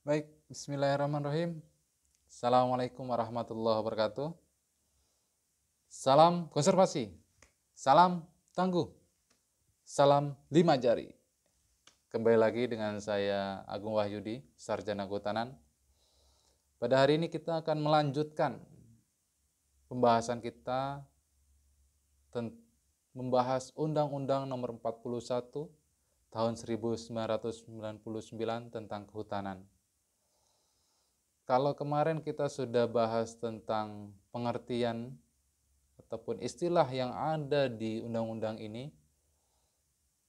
Baik, bismillahirrahmanirrahim. Assalamualaikum warahmatullahi wabarakatuh. Salam konservasi, salam tangguh, salam lima jari. Kembali lagi dengan saya Agung Wahyudi, Sarjana Kehutanan. Pada hari ini kita akan melanjutkan pembahasan kita membahas Undang-Undang Nomor 41 Tahun 1999 tentang kehutanan. Kalau kemarin kita sudah bahas tentang pengertian ataupun istilah yang ada di undang-undang ini,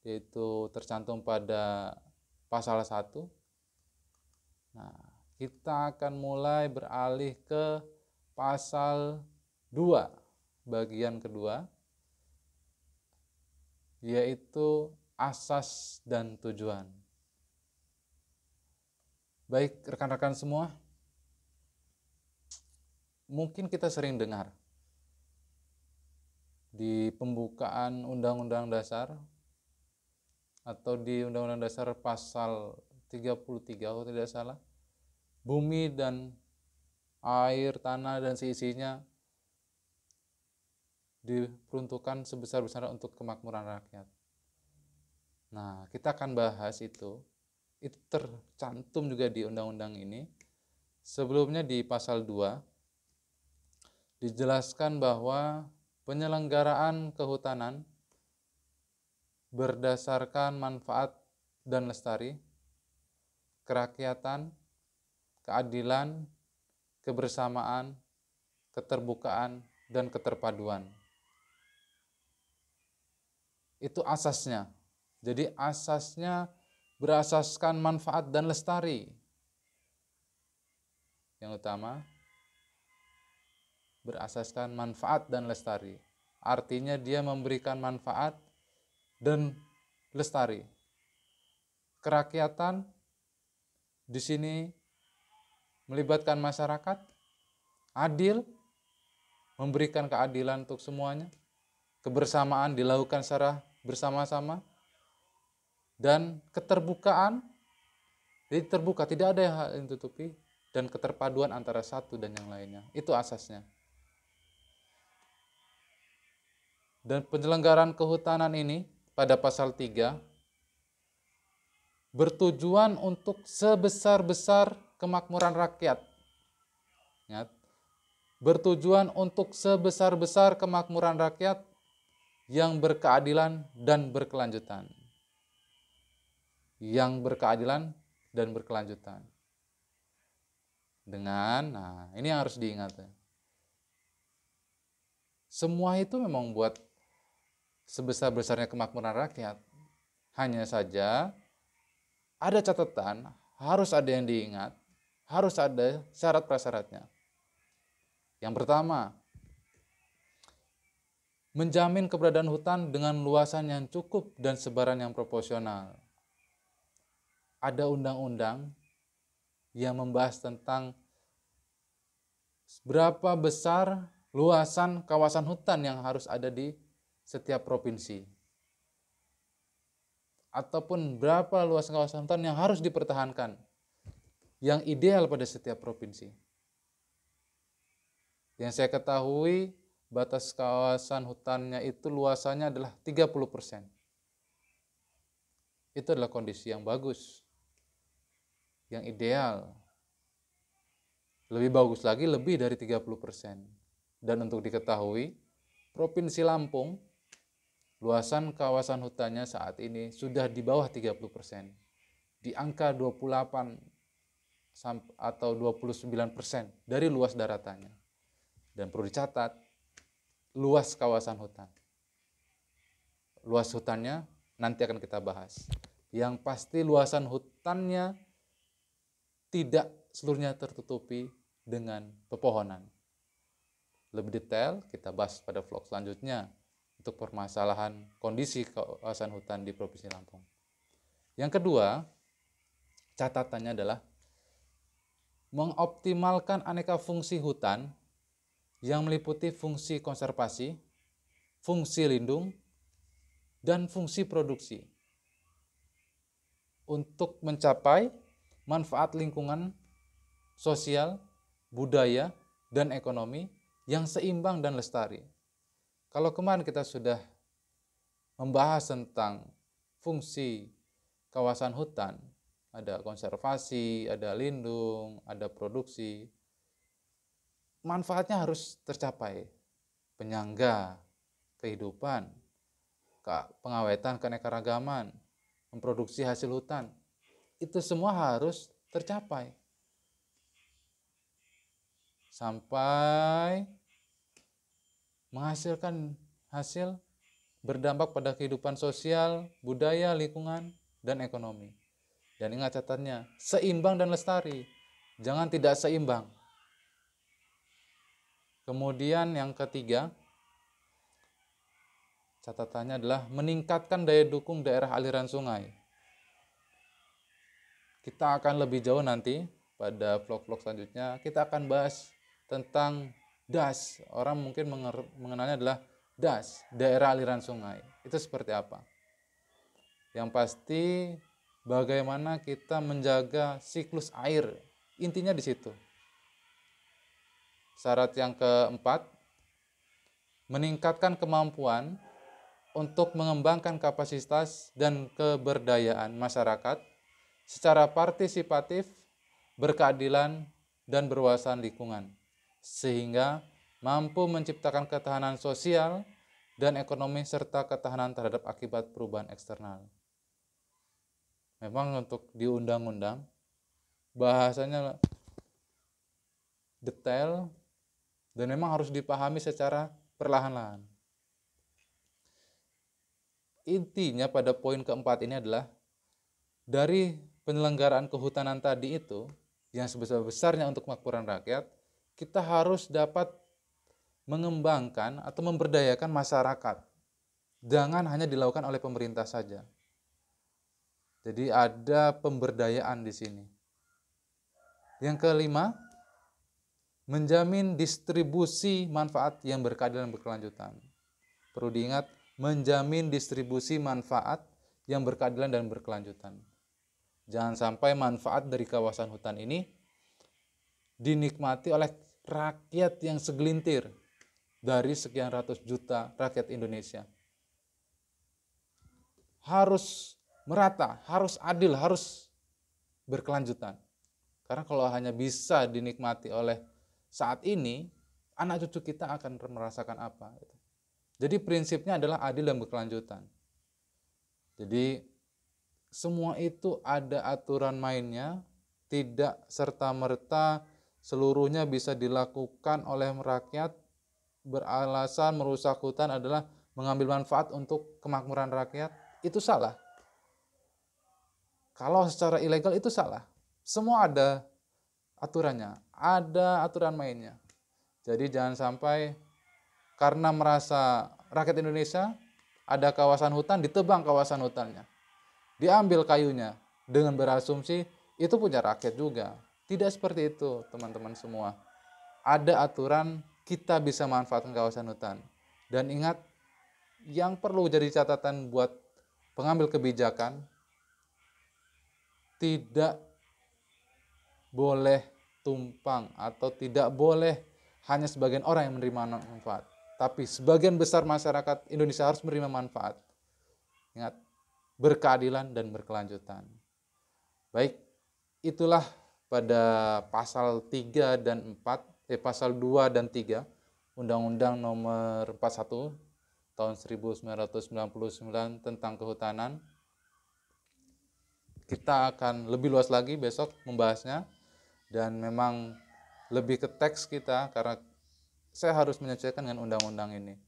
yaitu tercantum pada pasal 1. Nah, kita akan mulai beralih ke pasal 2, bagian kedua, yaitu asas dan tujuan. Baik rekan-rekan semua, mungkin kita sering dengar di pembukaan Undang-Undang Dasar atau di Undang-Undang Dasar pasal 33 kalau tidak salah, bumi dan air, tanah dan seisinya diperuntukkan sebesar-besarnya untuk kemakmuran rakyat. Nah, kita akan bahas itu. Itu tercantum juga di undang-undang ini. Sebelumnya di pasal 2 dijelaskan bahwa penyelenggaraan kehutanan berdasarkan manfaat dan lestari, kerakyatan, keadilan, kebersamaan, keterbukaan, dan keterpaduan. Itu asasnya. Jadi asasnya berasaskan manfaat dan lestari. Yang utama, berasaskan manfaat dan lestari. Artinya dia memberikan manfaat dan lestari. Kerakyatan di sini melibatkan masyarakat, adil, memberikan keadilan untuk semuanya, kebersamaan dilakukan secara bersama-sama, dan keterbukaan, jadi terbuka, tidak ada yang ditutupi, dan keterpaduan antara satu dan yang lainnya. Itu asasnya. Dan penyelenggaraan kehutanan ini pada pasal 3 bertujuan untuk sebesar-besar kemakmuran rakyat. Ingat, bertujuan untuk sebesar-besar kemakmuran rakyat yang berkeadilan dan berkelanjutan. Yang berkeadilan dan berkelanjutan. Nah ini yang harus diingat. Semua itu memang buat sebesar-besarnya kemakmuran rakyat. Hanya saja ada catatan, harus ada yang diingat, harus ada syarat prasyaratnya. Yang pertama, menjamin keberadaan hutan dengan luasan yang cukup dan sebaran yang proporsional. Ada undang-undang yang membahas tentang berapa besar luasan kawasan hutan yang harus ada di setiap provinsi. Ataupun berapa luasan kawasan hutan yang harus dipertahankan, yang ideal pada setiap provinsi. Yang saya ketahui, batas kawasan hutannya itu luasannya adalah 30%. Itu adalah kondisi yang bagus, yang ideal. Lebih bagus lagi lebih dari 30%. Dan untuk diketahui, Provinsi Lampung, luasan kawasan hutannya saat ini sudah di bawah 30%. Di angka 28 atau 29% dari luas daratannya. Dan perlu dicatat, luas kawasan hutan. Luas hutannya nanti akan kita bahas. Yang pasti luasan hutannya tidak seluruhnya tertutupi dengan pepohonan. Lebih detail kita bahas pada vlog selanjutnya untuk permasalahan kondisi kawasan hutan di Provinsi Lampung. Yang kedua, catatannya adalah mengoptimalkan aneka fungsi hutan yang meliputi fungsi konservasi, fungsi lindung, dan fungsi produksi untuk mencapai manfaat lingkungan, sosial, budaya, dan ekonomi yang seimbang dan lestari. Kalau kemarin kita sudah membahas tentang fungsi kawasan hutan, ada konservasi, ada lindung, ada produksi, manfaatnya harus tercapai. Penyangga kehidupan, pengawetan keanekaragaman, memproduksi hasil hutan, itu semua harus tercapai. Sampai menghasilkan hasil berdampak pada kehidupan sosial, budaya, lingkungan, dan ekonomi. Dan ingat catatannya, seimbang dan lestari. Jangan tidak seimbang. Kemudian yang ketiga, catatannya adalah meningkatkan daya dukung daerah aliran sungai. Kita akan lebih jauh nanti pada vlog-vlog selanjutnya. Kita akan bahas tentang DAS. Orang mungkin mengenalnya adalah DAS, daerah aliran sungai. Itu seperti apa? Yang pasti bagaimana kita menjaga siklus air. Intinya di situ. Syarat yang keempat, meningkatkan kemampuan untuk mengembangkan kapasitas dan keberdayaan masyarakat secara partisipatif, berkeadilan, dan berwawasan lingkungan, sehingga mampu menciptakan ketahanan sosial dan ekonomi serta ketahanan terhadap akibat perubahan eksternal. Memang untuk di undang-undang bahasanya detail dan memang harus dipahami secara perlahan-lahan. Intinya pada poin keempat ini adalah dari penyelenggaraan kehutanan tadi itu yang sebesar-besarnya untuk kemakmuran rakyat, kita harus dapat mengembangkan atau memberdayakan masyarakat. Jangan hanya dilakukan oleh pemerintah saja. Jadi ada pemberdayaan di sini. Yang kelima, menjamin distribusi manfaat yang berkeadilan dan berkelanjutan. Perlu diingat, menjamin distribusi manfaat yang berkeadilan dan berkelanjutan. Jangan sampai manfaat dari kawasan hutan ini dinikmati oleh rakyat yang segelintir dari sekian ratus juta rakyat Indonesia. Harus merata, harus adil, harus berkelanjutan. Karena kalau hanya bisa dinikmati oleh saat ini, anak cucu kita akan merasakan apa? Jadi prinsipnya adalah adil dan berkelanjutan. Jadi semua itu ada aturan mainnya, tidak serta-merta seluruhnya bisa dilakukan oleh rakyat beralasan merusak hutan adalah mengambil manfaat untuk kemakmuran rakyat, itu salah. Kalau secara ilegal itu salah. Semua ada aturannya, ada aturan mainnya. Jadi jangan sampai karena merasa rakyat Indonesia ada kawasan hutan, ditebang kawasan hutannya. Diambil kayunya dengan berasumsi itu punya rakyat juga. Tidak seperti itu, teman-teman semua. Ada aturan, kita bisa manfaatkan kawasan hutan. Dan ingat, yang perlu jadi catatan buat pengambil kebijakan, tidak boleh tumpang atau tidak boleh hanya sebagian orang yang menerima manfaat. Tapi sebagian besar masyarakat Indonesia harus menerima manfaat. Ingat, berkeadilan dan berkelanjutan. Baik, itulah pada pasal 3 dan 4, pasal 2 dan 3, Undang-Undang Nomor 41 tahun 1999 tentang kehutanan. Kita akan lebih luas lagi besok membahasnya, dan memang lebih ke teks kita karena saya harus menyesuaikan dengan undang-undang ini.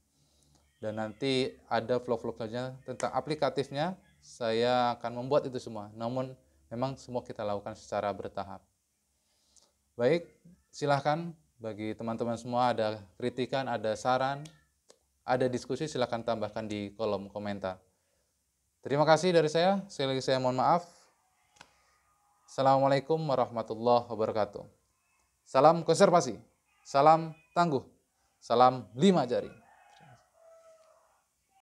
Dan nanti ada vlog-vlog saja tentang aplikatifnya, saya akan membuat itu semua. Namun memang semua kita lakukan secara bertahap. Baik, silahkan bagi teman-teman semua ada kritikan, ada saran, ada diskusi, silahkan tambahkan di kolom komentar. Terima kasih dari saya. Sekali lagi saya mohon maaf. Assalamualaikum warahmatullahi wabarakatuh. Salam konservasi, salam tangguh, salam 5 jari.